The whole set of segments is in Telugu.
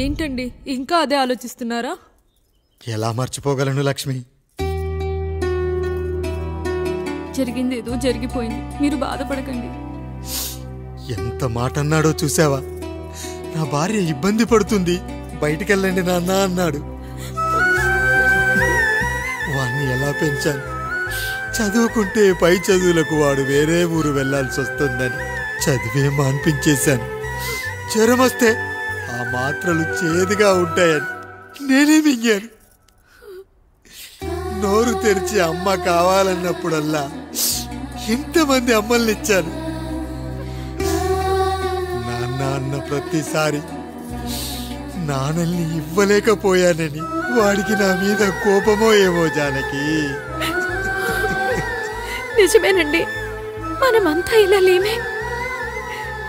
ఏంటండి ఇంకా అదే ఆలోచిస్తున్నారా? ఎలా మర్చిపోగలను లక్ష్మి? జరిగింది ఏదో జరిగిపోయింది, మీరు బాధపడకండి. ఎంత మాట అన్నాడో చూసావా? నా భార్య ఇబ్బంది పడుతుంది, బయటికెళ్ళండి నాన్న అన్నాడు. వాణ్ణి ఎలా పెంచాను? చదువుకుంటే పై చదువులకు వాడు వేరే ఊరు వెళ్లాల్సి వస్తుందని చదివే మాన్పించేశాను. జ్వరం వస్తే ఆ మాత్రలు చేదుగా ఉంటాయని నేనే మింగాను. నోరు తెరిచి అమ్మ కావాలన్నప్పుడల్లా ఎంతమంది అమ్మల్నిచ్చాను. నాన్న అన్న ప్రతిసారి నాన్నల్ని ఇవ్వలేకపోయానని వాడికి నా మీద కోపమో ఏమో జానకి. నిజమేనండి, మనమంతా ఇలా లేమే.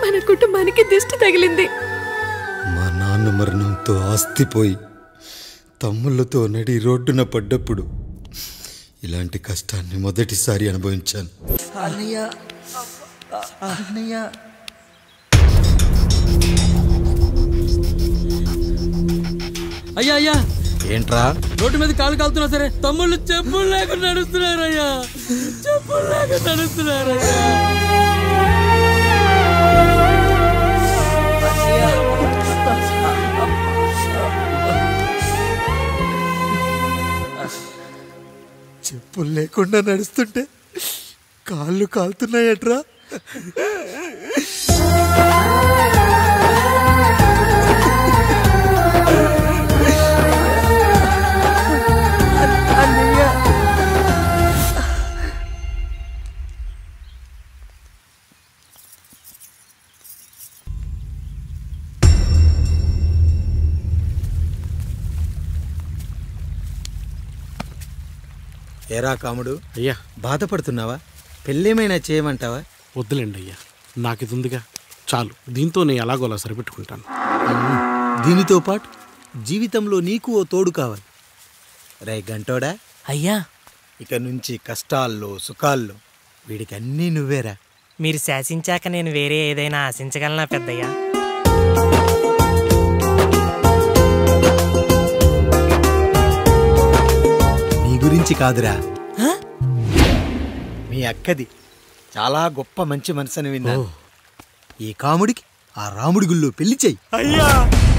మన కుటుంబానికి దిష్టి తగిలింది. మా నాన్న మరణంతో ఆస్తిపోయి తమ్ముళ్ళతో నడి రోడ్డున పడ్డప్పుడు ఇలాంటి కష్టాన్ని మొదటిసారి అనుభవించాను. అయ్యా అయ్యా, ఏంట్రా రోడ్డు మీద కాలు కాలుతున్నా సరే తమ్ముళ్ళు చెప్పులు లేకుండా నడుస్తున్నారయ్యా, చెప్పులు లేకుండా నడుస్తున్నారయ్యా. చెప్పులు లేకుండా నడుస్తుంటే కాళ్ళు కాలుతున్నాయట్రా. ఏరా కాముడు, అయ్యా బాధపడుతున్నావా? పెళ్ళేమైనా చేయమంటావా? వద్దులేండి అయ్యా, నాకు ఇది ఉందిగా చాలు, దీంతో నేను ఎలాగోలా సరిపెట్టుకుంటాను. దీనితో పాటు జీవితంలో నీకు ఓ తోడు కావాలి. రే గంటోడా అయ్యా, ఇక నుంచి కష్టాల్లో సుఖాల్లో వీడికి అన్నీ నువ్వేరా. మీరు శాసించాక నేను వేరే ఏదైనా ఆశించగలనా పెద్దయ్యా? నీ గురించి కాదురా, మీ అక్కది చాలా గొప్ప మంచి మనసుని విన్నాను. ఈ కాముడికి ఆ రాముడి గుళ్ళో పెళ్లి చెయ్యి. అయ్యా,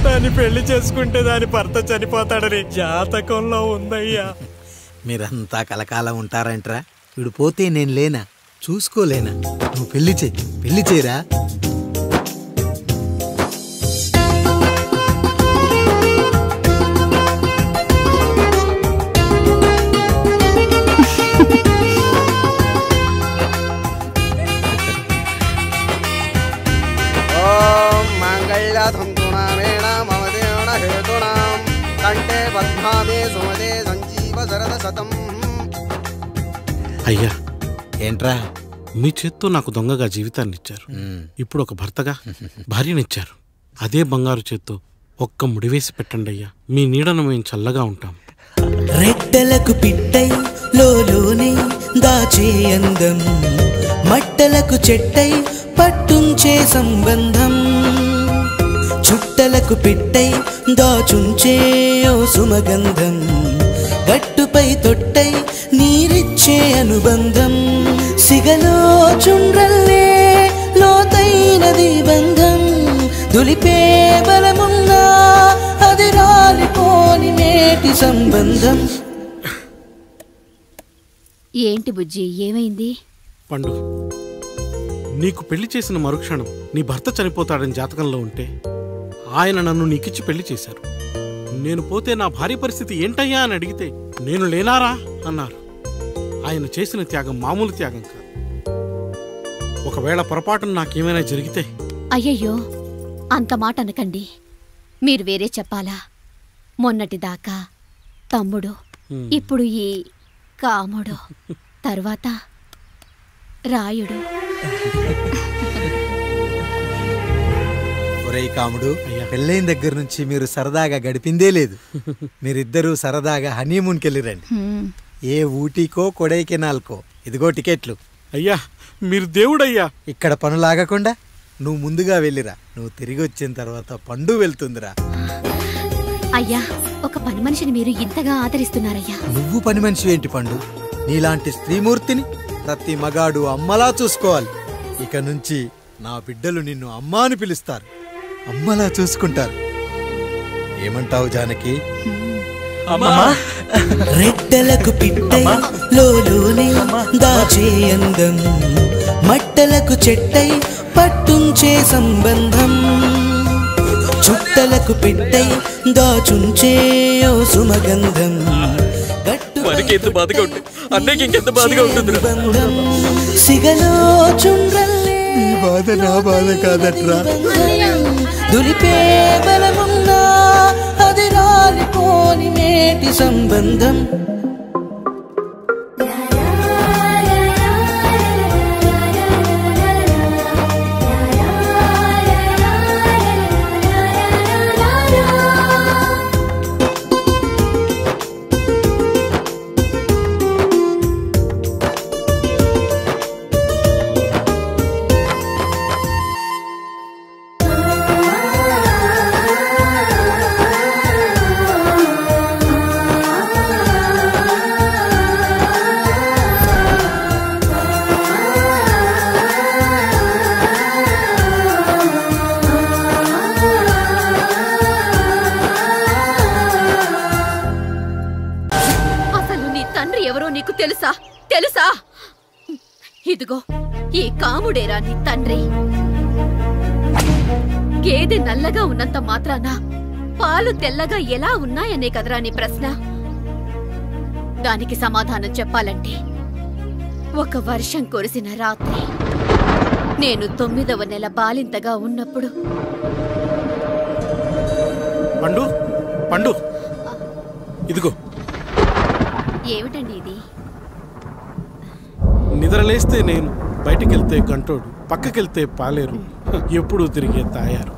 దాన్ని పెళ్లి చేసుకుంటే దాని భర్త చనిపోతాడని జాతకంలో ఉందయ్యా. మీరంతా కలకాలం ఉంటారంట్రా. వీడు పోతే నేను లేనా, చూసుకోలేనా? నువ్వు పెళ్లి చెయ్యి, పెళ్లి చేయరా. అయ్యా, ఏంట్రా? మీ చేత్తో నాకు దొంగగా జీవితాన్ని ఇచ్చారు, ఇప్పుడు ఒక భర్తగా భార్యనిచ్చారు. అదే బంగారు చేత్తో ఒక్క ముడివేసి పెట్టండి అయ్యా, మీ నీడను మేము చల్లగా ఉంటాం. రెట్టలకు పిట్టై లోలోనే దాచే అందం, మట్టలకు చెట్టై పట్టుంచే సంబంధం, చుట్టలకు పెట్టై దాచుంచే ఓ సుమగంధం, గట్టుపై తొట్టై నీరిచ్చే అనుబంధం, సిగలో చుండ్రల్లే లోతైనది బంధం, దులిపే బలమున్నా అది రాలిపోని మేటి సంబంధం. ఏంటి బుజ్జి, ఏమైంది? పండు, నీకు పెళ్లి చేసిన మరుక్షణం నీ భర్త చనిపోతాడని జాతకంలో ఉంటే ఆయన నన్ను నీకిచ్చి పెళ్లి చేశారు. నేను పోతే నా భార్య పరిస్థితి ఏంటయ్యా అని అడిగితే నేను లేనారా అన్నారు. ఆయన చేసిన త్యాగం మామూలు త్యాగం కాదు. ఒకవేళ పొరపాటున నాకేమైనా జరిగితే? అయ్యయ్యో, అంత మాట అనకండి. మీరు వేరే చెప్పాలా? మొన్నటిదాకా తమ్ముడు, ఇప్పుడు ఈ కాముడు, తర్వాత రాయుడు. ఒరేయ్ కాముడు, పెళ్ళైన దగ్గర నుంచి మీరు సరదాగా గడిపిందే లేదు. మీరిద్దరూ సరదాగా హనీమూన్కి వెళ్ళిరండి. ఏ ఊటీకో కొడైకెనాల్కో. ఇదిగో టికెట్లు. అయ్యా మీరు దేవుడయ్యా. ఇక్కడ పనులాగకుండా నువ్వు ముందుగా వెళ్ళిరా. నువ్వు తిరిగి వచ్చిన తర్వాత పండు వెళ్తుందిరా. అయ్యా, ఒక పని మనిషిని మీరు ఇంతగా ఆదరిస్తున్నారయ్యా. నువ్వు పని మనిషి ఏంటి పండు? నీలాంటి స్త్రీమూర్తిని ప్రతి మగాడు అమ్మలా చూసుకోవాలి. ఇక నుంచి నా బిడ్డలు నిన్ను అమ్మా అని పిలుస్తారు, అమ్మలా చూసుకుంటారు. ఏమంటావు జానకి? రెట్టలకు పిట్టై లోలోనే దాచే అందం, మట్టలకు చెట్టై పట్టుంచే సంబంధం, చుట్టలకు పెట్టై దాచుంచే ఓ సుమగంధం, మనకెంత బాధగా ఉంటుంది, అన్నయ్యకి ఇంకెంత బాధగా ఉంటుంది. సిగలో చుండ్రల్లే ఈ బాధ నా బాధ కాదట్రా. దులిపే బలమున్నా అది రాలిపోని మేటి సంబంధం. తెలుసా? ఇదిగో ఈ కాముడేరా నీ తండ్రి. గేదె నల్లగా ఉన్నంత మాత్రాన పాలు తెల్లగా ఎలా ఉన్నాయనే కదరా నీ ప్రశ్న. దానికి సమాధానం చెప్పాలంటే ఒక వర్షం కురిసిన రాత్రి నేను 9వ నెల బాలింతగా ఉన్నప్పుడు. పండు పండు ఇదిగో. ఏమిటండి ఇది? నిద్రలేస్తే నేను, బయటికెళ్తే గంటోడు, పక్కకెళ్తే పాలేరు, ఎప్పుడూ తిరిగే తాయారు.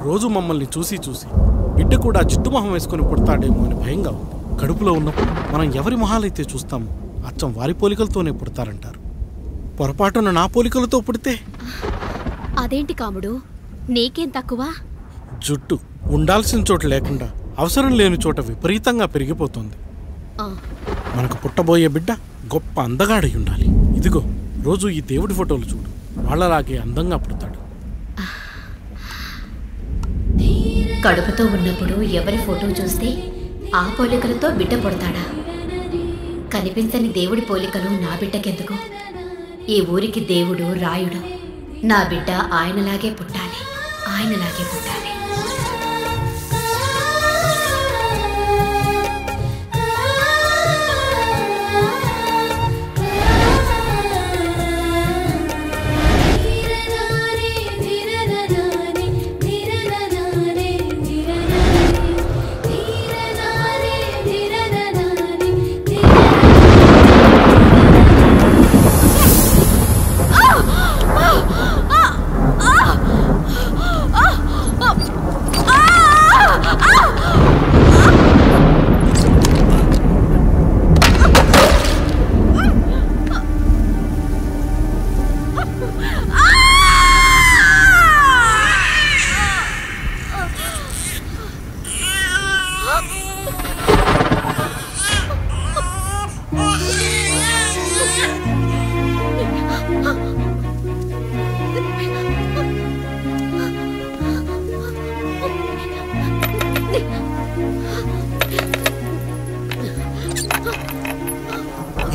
రోజు మమ్మల్ని చూసి చూసి బిడ్డ కూడా జిడ్డు మొహం వేసుకుని పుడతాడేమో అని భయంగా ఉంది. కడుపులో ఉన్నప్పుడు మనం ఎవరి మొహాలైతే చూస్తామో అచ్చం వారి పోలికలతోనే పుడతారంటారు. పొరపాటున నా పోలికలతో పుడితే? అదేంటి కాముడు, నీకేం తక్కువ? జుట్టు ఉండాల్సిన చోట లేకుండా అవసరం లేని చోట విపరీతంగా పెరిగిపోతుంది. మనకు పుట్టబోయే బిడ్డ గొప్ప అందగాడై ఉండాలి. ఇదిగో రోజు ఈ దేవుడి ఫోటోలు చూడు, వాళ్ళలాగే అందంగా పుడతాడు. కడుపుతో ఉన్నప్పుడు ఎవరి ఫోటో చూస్తే ఆ పోలికలతో బిడ్డ పుడతాడా? కనిపించని దేవుడి పోలికలు నా బిడ్డకెందుకు? ఈ ఊరికి దేవుడు రాయుడు. నా బిడ్డ ఆయనలాగే పుట్టాలి, ఆయనలాగే పుట్టాలి.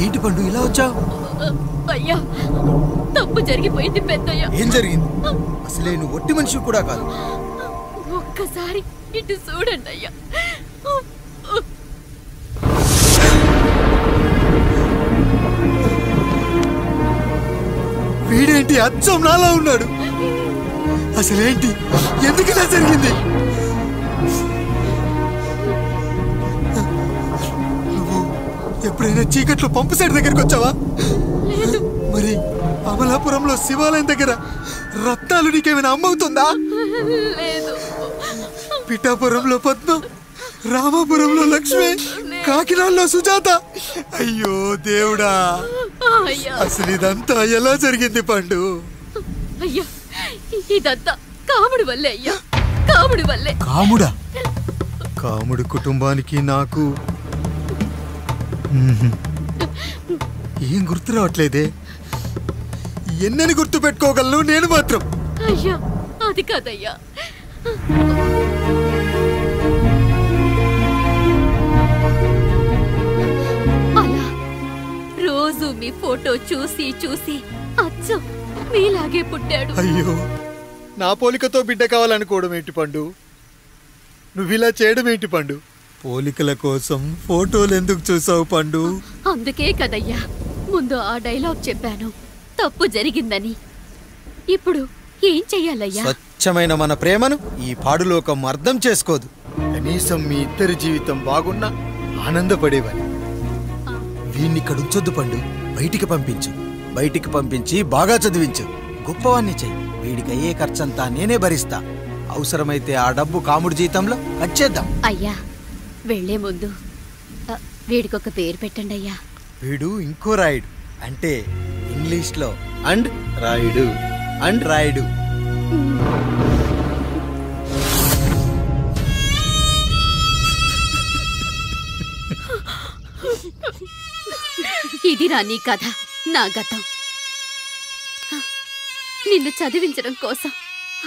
ఏంటి పండు ఇలా వచ్చావు? అయ్యా, తప్పు జరిగిపోయింది పెద్దయ్యా. ఏం జరిగింది? అసలే నువ్వు ఒట్టి మనిషి కూడా కాదు. ఒక్కసారి ఇటు చూడండి అయ్యా. వీడేంటి అచ్చం నాలా ఉన్నాడు? అసలేంటి, ఎందుకు ఇలా జరిగింది? నువ్వు ఎప్పుడైనా చీకట్లో పంపు సైడ్ దగ్గరికి వచ్చావా? మరి అమలాపురంలో శివాలయం దగ్గర రత్నాలు నీకేమైనా అమ్మవుతుందా? పిఠాపురంలో పద్మ, రామాపురంలో లక్ష్మి, కాకినాడలో సుజాత. అయ్యో దేవుడా, అసలు ఇదంతా ఎలా జరిగింది పండు? అయ్యా, ఇదంతా కాముడి వల్లే అయ్యా, కాముడి వల్లే. కాముడా? కాముడి కుటుంబానికి నాకు ఏం గుర్తు రావట్లేదే. ఎన్నని గుర్తు పెట్టుకోగలను నేను మాత్రం? అయ్యా, అది కాదయ్యా. అలా రోజు మీ ఫోటో చూసి చూసి అచ్చం మీలాగే పుట్టాడు. అయ్యో, నా పోలికతో బిడ్డ కావాలనుకోవడం ఏంటి పండు? నువ్విలా చేయడం ఏంటి పండు? పోలికల కోసం ఫోటోలు ఎందుకు చూసావు పండు? అందుకే కదయ్యా ముందు ఆ డైలాగ్ చెప్పాను, తప్పు జరిగిందని. ఇప్పుడు ఏం చెయ్యాలయ్యా? స్వచ్ఛమైన మన ప్రేమను ఈ పాడులోకం అర్థం చేసుకోదు. కనీసం మీ ఇద్దరి జీవితం బాగున్నా ఆనందపడేవాని. వీణ్ణి ఇక్కడ ఉంచొద్దు పండు, బయటికి పంపించు. బయటికి పంపించి బాగా చదివించు, గొప్పవాణ్ణి చెయ్యి. వీడికి అయ్యే ఖర్చంతా నేనే భరిస్తా. అవసరమైతే ఆ డబ్బు కాముడి జీతంలో కట్ చేద్దాం. అయ్యా, వెళ్లే ముందు వీడికొక పేరు పెట్టండి అయ్యా. వీడు ఇంకో రాయుడు, అంటే ఇంగ్లీష్లో అండ్ రాయుడు, అండ్ రాయుడు. ఇది రా నీ కథ, నా గతం. నిన్ను చదివించడం కోసం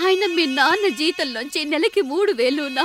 ఆయన మీ నాన్న జీతంలోంచి నెలకి 3000